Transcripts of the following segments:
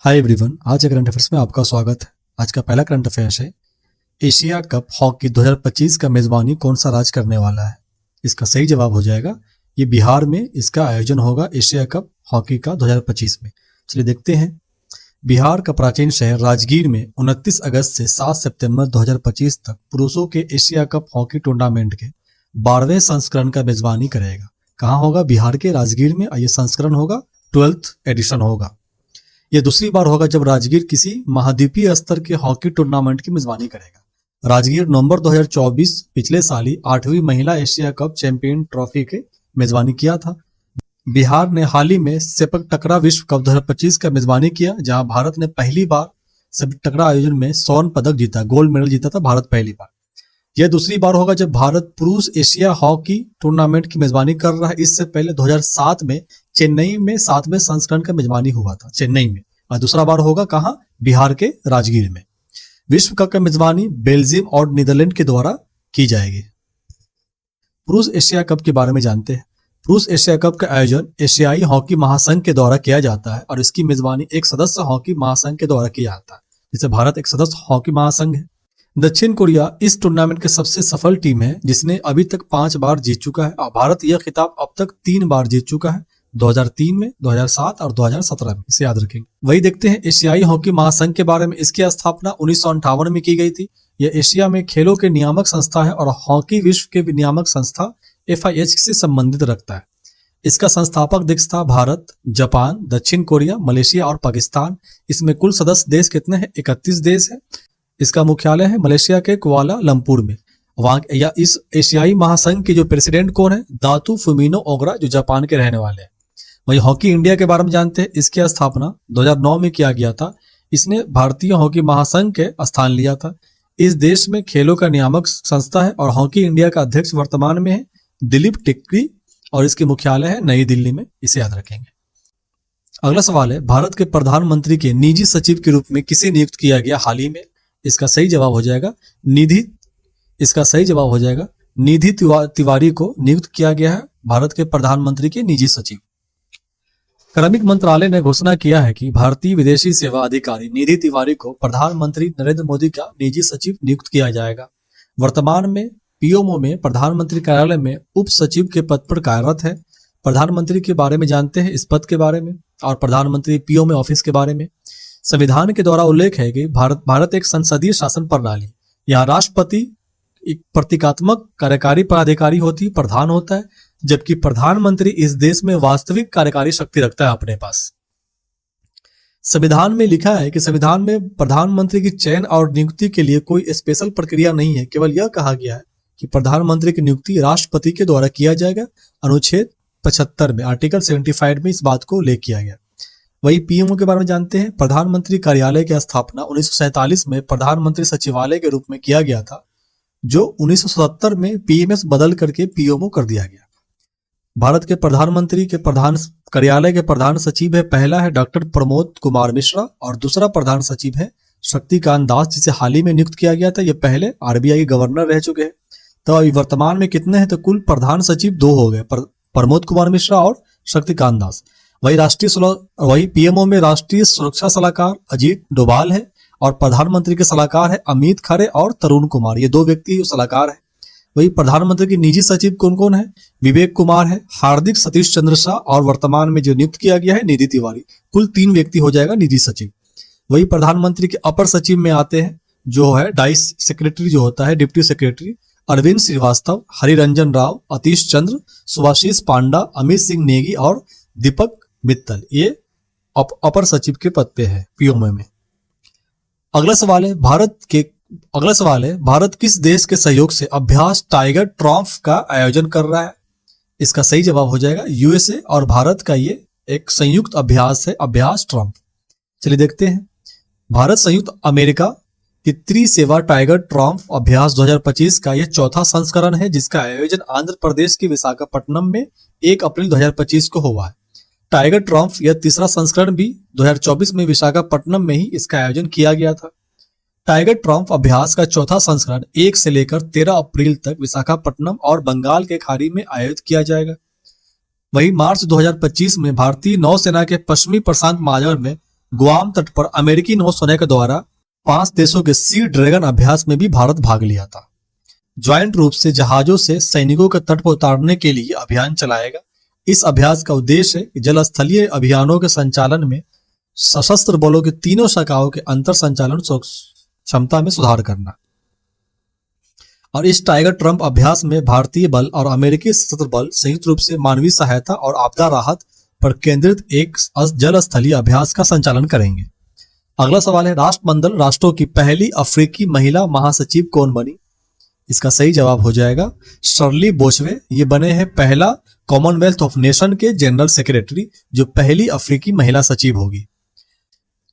Hi everyone, आज के current affairs में आपका स्वागत है। आज का पहला करंट अफेयर्स है, एशिया कप हॉकी 2025 का मेजबानी कौन सा राज्य करने वाला है। इसका सही जवाब हो जाएगा ये बिहार में इसका आयोजन होगा एशिया कप हॉकी का 2025 में। चलिए देखते हैं। बिहार का प्राचीन शहर राजगीर में 29 अगस्त से 7 सितंबर 2025 तक पुरुषों के एशिया कप हॉकी टूर्नामेंट के 12वें संस्करण का मेजबानी करेगा। कहाँ होगा? बिहार के राजगीर में। ये संस्करण होगा 12th एडिशन होगा। यह दूसरी बार होगा जब राजगीर किसी महाद्वीपीय स्तर के हॉकी टूर्नामेंट की मेजबानी करेगा। राजगीर नवंबर 2024 पिछले साल ही 8वीं महिला एशिया कप चैंपियन ट्रॉफी के मेजबानी किया था। बिहार ने हाल ही में सेपक टकरा विश्व कप 2025 का मेजबानी किया, जहां भारत ने पहली बार सेपक टकरा आयोजन में स्वर्ण पदक जीता, गोल्ड मेडल जीता था भारत पहली बार। यह दूसरी बार होगा जब भारत पुरुष एशिया हॉकी टूर्नामेंट की मेजबानी कर रहा है। इससे पहले 2007 में चेन्नई में 7वें संस्करण का मेजबानी हुआ था चेन्नई में, और दूसरा बार होगा कहां? बिहार के राजगीर में। विश्व कप का मेजबानी बेल्जियम और नीदरलैंड के द्वारा की जाएगी। पुरुष एशिया कप के बारे में जानते हैं। पुरुष एशिया कप का आयोजन एशियाई हॉकी महासंघ के द्वारा किया जाता है और इसकी मेजबानी एक सदस्य हॉकी महासंघ के द्वारा किया जाता है, जिसे भारत एक सदस्य हॉकी महासंघ है। दक्षिण कोरिया इस टूर्नामेंट के सबसे सफल टीम है, जिसने अभी तक 5 बार जीत चुका है और भारत यह खिताब अब तक 3 बार जीत चुका है, 2003 में, 2007 और 2017 में। इसे याद रखेंगे। वही देखते हैं एशियाई हॉकी महासंघ के बारे में। इसकी स्थापना 1958 में की गई थी। यह एशिया में खेलों के नियामक संस्था है और हॉकी विश्व के नियामक संस्था FIH से संबंधित रखता है। इसका संस्थापक देश था भारत, जापान, दक्षिण कोरिया, मलेशिया और पाकिस्तान। इसमें कुल सदस्य देश कितने हैं? 31 देश है। इसका मुख्यालय है मलेशिया के कुआलालंपुर में। वहां इस एशियाई महासंघ के जो प्रेसिडेंट कौन है? दातू फुमिनो ओगरा, जो जापान के रहने वाले हैं। वही हॉकी इंडिया के बारे में जानते हैं। इसकी स्थापना 2009 में किया गया था। इसने भारतीय हॉकी महासंघ के स्थान लिया था। इस देश में खेलों का नियामक संस्था है और हॉकी इंडिया का अध्यक्ष वर्तमान में है दिलीप टिक्री और इसके मुख्यालय है नई दिल्ली में। इसे याद रखेंगे। अगला सवाल है, भारत के प्रधानमंत्री के निजी सचिव के रूप में किसे नियुक्त किया गया हाल ही में? इसका सही जवाब हो जाएगा निधि तिवारी को नियुक्त किया गया है भारत के प्रधानमंत्री के निजी सचिव। कार्मिक मंत्रालय ने घोषणा किया है कि भारतीय विदेशी सेवा अधिकारी निधि तिवारी को प्रधानमंत्री नरेंद्र मोदी का निजी सचिव नियुक्त किया जाएगा। वर्तमान में PMO में प्रधानमंत्री कार्यालय में उप सचिव के पद पर कार्यरत है। प्रधानमंत्री के बारे में जानते हैं, इस पद के बारे में और प्रधानमंत्री PMO ऑफिस के बारे में। संविधान के द्वारा उल्लेख है कि भारत एक संसदीय शासन प्रणाली। यहाँ राष्ट्रपति एक प्रतीकात्मक कार्यकारी पदाधिकारी प्रधान होता है, जबकि प्रधानमंत्री इस देश में वास्तविक कार्यकारी शक्ति रखता है अपने पास। संविधान में लिखा है कि संविधान में प्रधानमंत्री की चयन और नियुक्ति के लिए कोई स्पेशल प्रक्रिया नहीं है। केवल यह कहा गया है कि प्रधानमंत्री की नियुक्ति राष्ट्रपति के द्वारा किया जाएगा। अनुच्छेद 75 में, आर्टिकल 75 में इस बात को उल्लेख किया गया। वही PMO के बारे में जानते हैं। प्रधानमंत्री कार्यालय की स्थापना 1947 में प्रधानमंत्री सचिवालय के रूप में किया गया था, जो 1977 में PMS बदल करके PMO कर दिया गया। भारत के प्रधानमंत्री के प्रधान कार्यालय के प्रधान सचिव है, पहला है डॉक्टर प्रमोद कुमार मिश्रा और दूसरा प्रधान सचिव है शक्तिकांत दास, जिसे हाल ही में नियुक्त किया गया था। ये पहले RBI के गवर्नर रह चुके हैं। तो अभी वर्तमान में कितने हैं? तो कुल प्रधान सचिव 2 हो गए, प्रमोद कुमार मिश्रा और शक्तिकांत दास। वही PMO में राष्ट्रीय सुरक्षा सलाहकार अजीत डोभाल है और प्रधानमंत्री के सलाहकार है अमित खरे और तरुण कुमार। ये 2 व्यक्ति सलाहकार है। वही प्रधानमंत्री के निजी सचिव कौन कौन है? विवेक कुमार है, हार्दिक सतीश चंद्र शाह और वर्तमान में जो नियुक्त किया गया है निधि तिवारी। कुल 3 व्यक्ति हो जाएगा निजी सचिव। वही प्रधानमंत्री के अपर सचिव में आते हैं जो है डाइस सेक्रेटरी, जो होता है डिप्टी सेक्रेटरी, अरविंद श्रीवास्तव, हरिरंजन राव, अतीश चंद्र, सुभाषिष पांडा, अमित सिंह नेगी और दीपक मित्तल। ये अपर सचिव के पद पे है PMO में। अगला सवाल है, भारत किस देश के सहयोग से अभ्यास टाइगर ट्रॉम्फ का आयोजन कर रहा है? इसका सही जवाब हो जाएगा USA और भारत का ये एक संयुक्त अभ्यास है, अभ्यास ट्रॉम्फ। चलिए देखते हैं। भारत संयुक्त अमेरिका की त्रिसेवा टाइगर ट्रॉम्फ अभ्यास 2025 का यह 4था संस्करण है, जिसका आयोजन आंध्र प्रदेश के विशाखापट्टनम में 1 अप्रैल 2025 को हुआ है। टाइगर ट्रॉम्फ यह 3रा संस्करण भी 2024 में विशाखापट्टनम में ही इसका आयोजन किया गया था। टाइगर ट्रॉम्फ अभ्यास का 4था संस्करण 1 से लेकर 13 अप्रैल तक विशाखापट्टनम और बंगाल के खाड़ी में आयोजित किया जाएगा। वही मार्च 2025 में भारतीय नौसेना के पश्चिमी प्रशांत महासागर में गुआम तट पर अमेरिकी नौसेना के द्वारा 5 देशों के सी ड्रैगन अभ्यास में भी भारत भाग लिया था। ज्वाइंट रूप से जहाजों से सैनिकों के तट पर उतारने के लिए अभियान चलाएगा। इस अभ्यास का उद्देश्य है जल स्थलीय अभियानों के संचालन में सशस्त्र बलों की तीनों शाखाओं के अंतर संचालन क्षमता में सुधार करना। और इस टाइगर ट्रम्प अभ्यास में भारतीय बल और अमेरिकी सशस्त्र बल संयुक्त रूप से मानवीय सहायता और आपदा राहत पर केंद्रित एक जल स्थलीय अभ्यास का संचालन करेंगे। अगला सवाल है, राष्ट्रमंडल राष्ट्रों की पहली अफ्रीकी महिला महासचिव कौन बनी? इसका सही जवाब हो जाएगा शर्ली बोचवे। ये बने हैं पहला कॉमनवेल्थ ऑफ नेशन के जनरल सेक्रेटरी, जो पहली अफ्रीकी महिला सचिव होगी।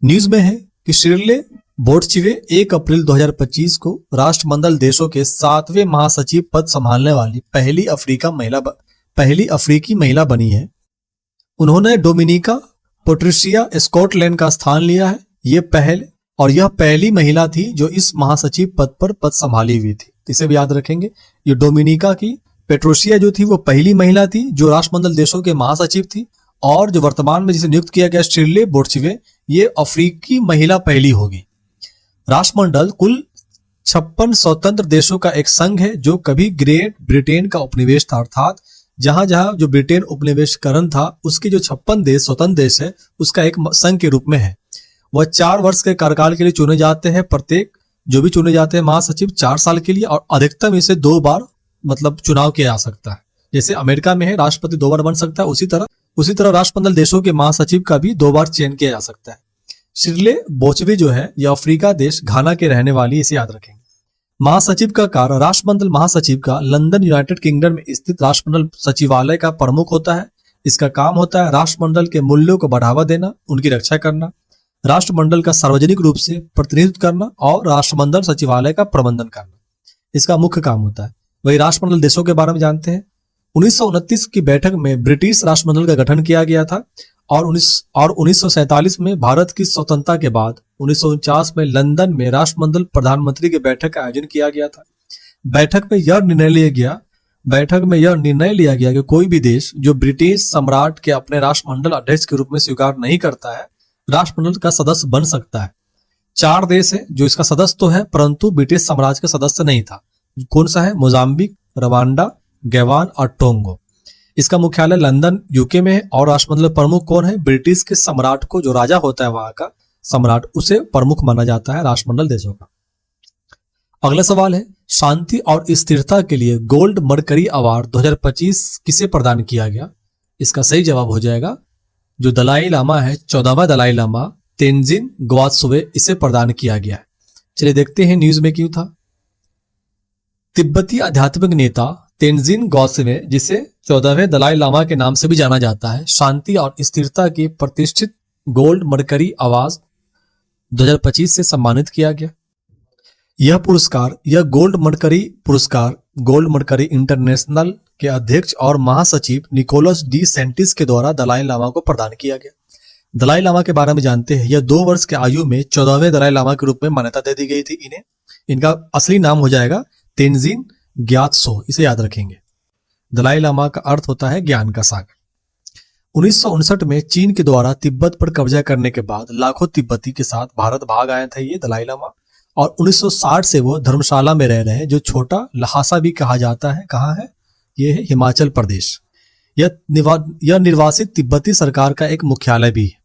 न्यूज में है कि शिर्ले बोटचिवे 1 अप्रैल 2025 को राष्ट्रमंडल देशों के 7वें महासचिव पद संभालने वाली पहली अफ्रीकी महिला बनी है। उन्होंने डोमिनिका पेट्रिशिया स्कॉटलैंड का स्थान लिया है। यह पहली महिला थी जो इस महासचिव पद संभाली हुई थी। इसे भी याद रखेंगे। ये डोमिनिका की पेट्रोशिया जो थी वो पहली महिला थी जो राष्ट्रमंडल देशों के महासचिव थी, और जो वर्तमान में जिसे नियुक्त किया गया शिर्ले बोटचिवे, ये अफ्रीकी महिला पहली होगी। राष्ट्रमंडल कुल 56 स्वतंत्र देशों का एक संघ है जो कभी ग्रेट ब्रिटेन का उपनिवेश था, अर्थात जहां जहां जो ब्रिटेन उपनिवेशकरण था उसके जो 56 देश स्वतंत्र देश है उसका एक संघ के रूप में है। वह 4 वर्ष के कार्यकाल के लिए चुने जाते हैं। प्रत्येक जो भी चुने जाते हैं महासचिव 4 साल के लिए, और अधिकतम इसे 2 बार चुनाव किया जा सकता है। जैसे अमेरिका में है राष्ट्रपति 2 बार बन सकता है, उसी तरह राष्ट्रमंडल देशों के महासचिव का भी 2 बार चयन किया जा सकता है। शिर्ले बोचवे जो है यह अफ्रीका देश घाना के रहने वाली, इसे याद रखेंगे। महासचिव का कार्य राष्ट्रमंडल महासचिव का लंदन यूनाइटेड किंगडम में स्थित राष्ट्रमंडल सचिवालय का प्रमुख होता है। इसका काम होता है राष्ट्रमंडल के मूल्यों को बढ़ावा देना, उनकी रक्षा करना, राष्ट्रमंडल का सार्वजनिक रूप से प्रतिनिधित्व करना और राष्ट्रमंडल सचिवालय का प्रबंधन करना, इसका मुख्य काम होता है। वही राष्ट्रमंडल देशों के बारे में जानते हैं। 1929 की बैठक में ब्रिटिश राष्ट्रमंडल का गठन किया गया था, और 1947 में भारत की स्वतंत्रता के बाद 1949 में लंदन में राष्ट्रमंडल प्रधानमंत्री की बैठक का आयोजन किया गया था। बैठक में यह निर्णय लिया गया कि कोई भी देश जो ब्रिटिश सम्राट के अपने राष्ट्रमंडल अध्यक्ष के रूप में स्वीकार नहीं करता है, राष्ट्रमंडल का सदस्य बन सकता है। 4 देश है जो इसका सदस्य तो है, परंतु ब्रिटिश साम्राज्य का सदस्य नहीं था। कौन सा है? मोजाम्बिक, रवांडा, गैवान और टोंगो। इसका मुख्यालय लंदन यूके में है, और राष्ट्रमंडल प्रमुख कौन है? ब्रिटिश के सम्राट को, जो राजा होता है वहां का सम्राट, उसे प्रमुख माना जाता है राष्ट्रमंडल देशों का। अगला सवाल है, शांति और स्थिरता के लिए गोल्ड मरकरी अवार्ड 2025 किसे प्रदान किया गया? इसका सही जवाब हो जाएगा जो दलाई लामा है, 14वां दलाई लामा तेंजिन ग्वात्सुवे, इसे प्रदान किया गया है। चलिए देखते हैं न्यूज में क्यों था। तिब्बती आध्यात्मिक नेता तेंजिन ग्वात्सुवे, जिसे 14वें दलाई लामा के नाम से भी जाना जाता है, शांति और स्थिरता की प्रतिष्ठित गोल्ड मरकरी अवार्ड 2025 से सम्मानित किया गया। यह गोल्ड मरकरी पुरस्कार गोल्ड मरकरी इंटरनेशनल के अध्यक्ष और महासचिव निकोलस डी सेंटिस के द्वारा दलाई लामा को प्रदान किया गया। दलाई लामा के बारे में जानते हैं। यह 2 वर्ष के आयु में 14वें दलाई लामा के रूप में मान्यता दे दी गई थी इन्हें। इनका असली नाम हो जाएगा तेंजिन ग्यात्सो, इसे याद रखेंगे। दलाई लामा का अर्थ होता है ज्ञान का सागर। 1959 में चीन के द्वारा तिब्बत पर कब्जा करने के बाद लाखों तिब्बती के साथ भारत भाग आए थे ये दलाई लामा, और 1960 से वो धर्मशाला में रह रहे हैं, जो छोटा लहासा भी कहा जाता है। कहाँ है? ये है हिमाचल प्रदेश। यह निर्वासित तिब्बती सरकार का एक मुख्यालय भी है।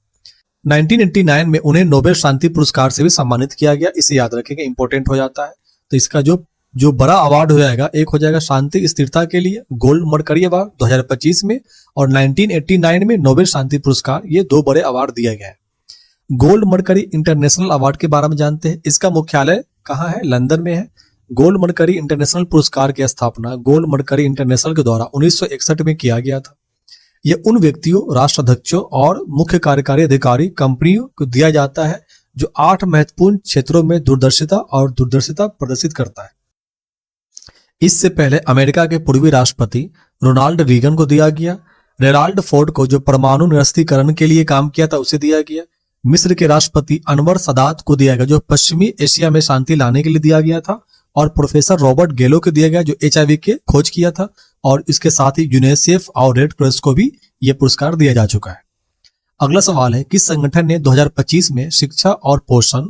1989 में उन्हें नोबेल शांति पुरस्कार से भी सम्मानित किया गया, इसे याद रखेंगे, इंपॉर्टेंट हो जाता है। तो इसका जो बड़ा अवार्ड हो जाएगा, एक हो जाएगा शांति स्थिरता के लिए गोल्ड मरकरी अवार्ड 2025 में, और 1989 में नोबेल शांति पुरस्कार, ये 2 बड़े अवार्ड दिए गए हैं। गोल्ड मरकरी इंटरनेशनल अवार्ड के बारे में जानते हैं। इसका मुख्यालय कहाँ है? लंदन में है। गोल्ड मरकरी इंटरनेशनल पुरस्कार की स्थापना गोल्ड मरकरी इंटरनेशनल के द्वारा 1961 में किया गया था। यह उन व्यक्तियों, राष्ट्राध्यक्षों और मुख्य कार्यकारी अधिकारी कंपनियों को दिया जाता है जो 8 महत्वपूर्ण क्षेत्रों में दूरदर्शिता प्रदर्शित करता है। इससे पहले अमेरिका के पूर्वी राष्ट्रपति रोनाल्ड रीगन को दिया गया। रेनाल्ड फोर्ड को, जो परमाणु निरस्त्रीकरण के लिए काम किया था, उसे दिया गया। मिस्र के राष्ट्रपति अनवर सदात को दिया गया, जो पश्चिमी एशिया में शांति लाने के लिए दिया गया था। और प्रोफेसर रॉबर्ट गेलो को दिया गया, जो HIV के खोज किया था। और इसके साथ ही यूनिसेफ और रेड क्रॉस को भी यह पुरस्कार दिया जा चुका है। अगला सवाल है, किस संगठन ने 2025 में शिक्षा और पोषण,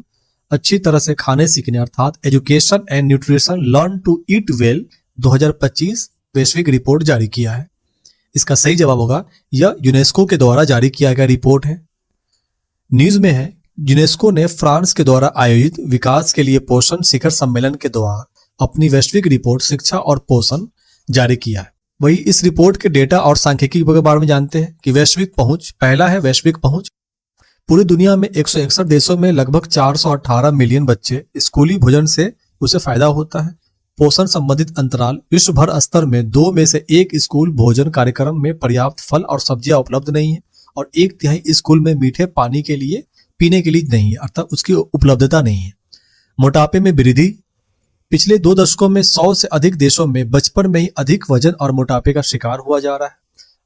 अच्छी तरह से खाने सीखने अर्थात education and nutrition learn to eat well 2025 वैश्विक रिपोर्ट जारी किया है? इसका सही जवाब होगा, यह यूनेस्को के द्वारा जारी किया गया रिपोर्ट है। न्यूज में है, यूनेस्को ने फ्रांस के द्वारा आयोजित विकास के लिए पोषण शिखर सम्मेलन के दौरान अपनी वैश्विक रिपोर्ट शिक्षा और पोषण जारी किया है। वही इस रिपोर्ट के डेटा और सांख्यिकी के बारे में जानते हैं कि वैश्विक पहुंच, पहला है वैश्विक पहुंच। पूरी दुनिया में 161 देशों में लगभग 418 मिलियन बच्चे स्कूली भोजन से उसे फायदा होता है। पोषण संबंधित अंतराल, विश्व भर स्तर में 2 में से 1 स्कूल भोजन कार्यक्रम में पर्याप्त फल और सब्जियां उपलब्ध नहीं है और 1/3 स्कूल में मीठे पानी के लिए पीने के लिए नहीं है, अर्थात उसकी उपलब्धता नहीं है। मोटापे में वृद्धि, पिछले 2 दशकों में 100 से अधिक देशों में बचपन में ही अधिक वजन और मोटापे का शिकार हुआ जा रहा है।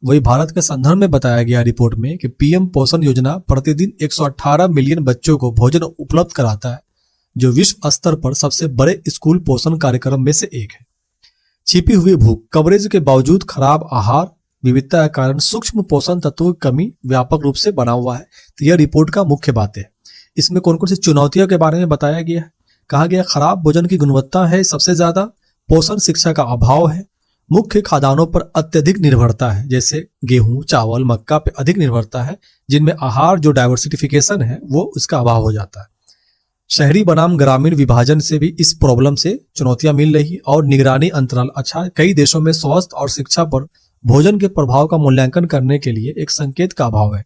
वही भारत के संदर्भ में बताया गया रिपोर्ट में कि पीएम पोषण योजना प्रतिदिन 118 मिलियन बच्चों को भोजन उपलब्ध कराता है, जो विश्व स्तर पर सबसे बड़े स्कूल पोषण कार्यक्रम में से एक है। छिपी हुई भूख, कवरेज के बावजूद खराब आहार विविधता के कारण सूक्ष्म पोषण तत्वों की कमी व्यापक रूप से बना हुआ है। तो यह रिपोर्ट का मुख्य बात है। इसमें कौन कौन सी चुनौतियों के बारे में बताया गया है? कहा गया खराब भोजन की गुणवत्ता है सबसे ज्यादा, पोषण शिक्षा का अभाव है, मुख्य खाद्यान्नों पर अत्यधिक निर्भरता है, जैसे गेहूं, चावल, मक्का पे अधिक निर्भरता है, जिनमें आहार जो डाइवर्सिफिकेशन है वो उसका अभाव हो जाता है। शहरी बनाम ग्रामीण विभाजन से भी इस प्रॉब्लम से चुनौतियां मिल रही और निगरानी अंतराल अच्छा, कई देशों में स्वास्थ्य और शिक्षा पर भोजन के प्रभाव का मूल्यांकन करने के लिए एक संकेत का अभाव है।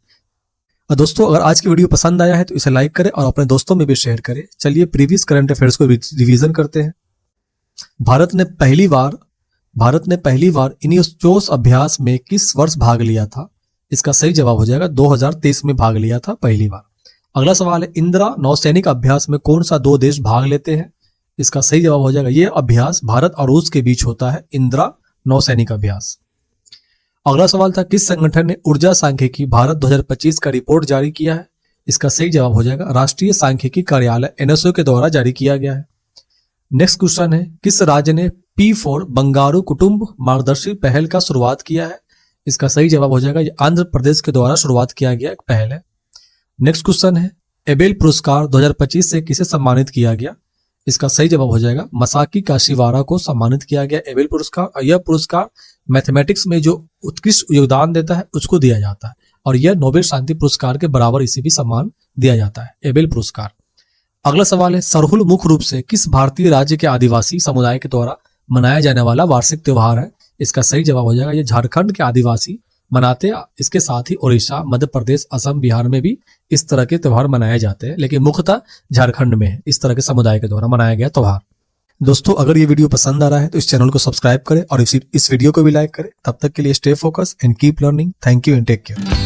दोस्तों, अगर आज की वीडियो पसंद आया है तो इसे लाइक करें और अपने दोस्तों में भी शेयर करें। चलिए प्रीवियस करंट अफेयर्स को रिवीजन करते हैं। भारत ने पहली बार इनियोस अभ्यास में किस वर्ष भाग लिया था? इसका सही जवाब हो जाएगा 2023 में भाग लिया था पहली बार। अगला सवाल है, इंदिरा नौसैनिक अभ्यास में कौन सा 2 देश भाग लेते हैं? इसका सही जवाब हो जाएगा, यह अभ्यास भारत और रूस के बीच होता है, इंदिरा नौसैनिक अभ्यास। अगला सवाल था, किस संगठन ने ऊर्जा सांख्यिकी भारत 2025 का रिपोर्ट जारी किया है? इसका सही जवाब हो जाएगा, राष्ट्रीय सांख्यिकी कार्यालय एनएसओ के द्वारा जारी किया गया है। नेक्स्ट क्वेश्चन है, किस राज्य ने P4 बंगारू कुटुंब मार्गदर्शी पहल का शुरुआत किया है? इसका सही जवाब हो जाएगा, ये आंध्र प्रदेश के द्वारा शुरुआत किया गया एक पहल है। नेक्स्ट क्वेश्चन है, एबेल पुरस्कार 2025 से किसे सम्मानित किया गया? इसका सही जवाब हो जाएगा, मसाकी काशीवारा को सम्मानित किया गया एबेल पुरस्कार। और यह पुरस्कार मैथमेटिक्स में जो उत्कृष्ट योगदान देता है उसको दिया जाता है और यह नोबेल शांति पुरस्कार के बराबर इसे भी सम्मान दिया जाता है, एबेल पुरस्कार। अगला सवाल है, सरहुल मुख्य रूप से किस भारतीय राज्य के आदिवासी समुदाय के द्वारा मनाया जाने वाला वार्षिक त्योहार है? इसका सही जवाब हो जाएगा, यह झारखंड के आदिवासी मनाते हैं। इसके साथ ही उड़ीसा, मध्य प्रदेश, असम, बिहार में भी इस तरह के त्योहार मनाए जाते हैं, लेकिन मुख्यतः झारखंड में है इस तरह के समुदाय के द्वारा मनाया गया त्योहार। दोस्तों, अगर ये वीडियो पसंद आ रहा है तो इस चैनल को सब्सक्राइब करें और इस वीडियो को भी लाइक करें। तब तक के लिए stay focus and keep learning. Thank you and take care.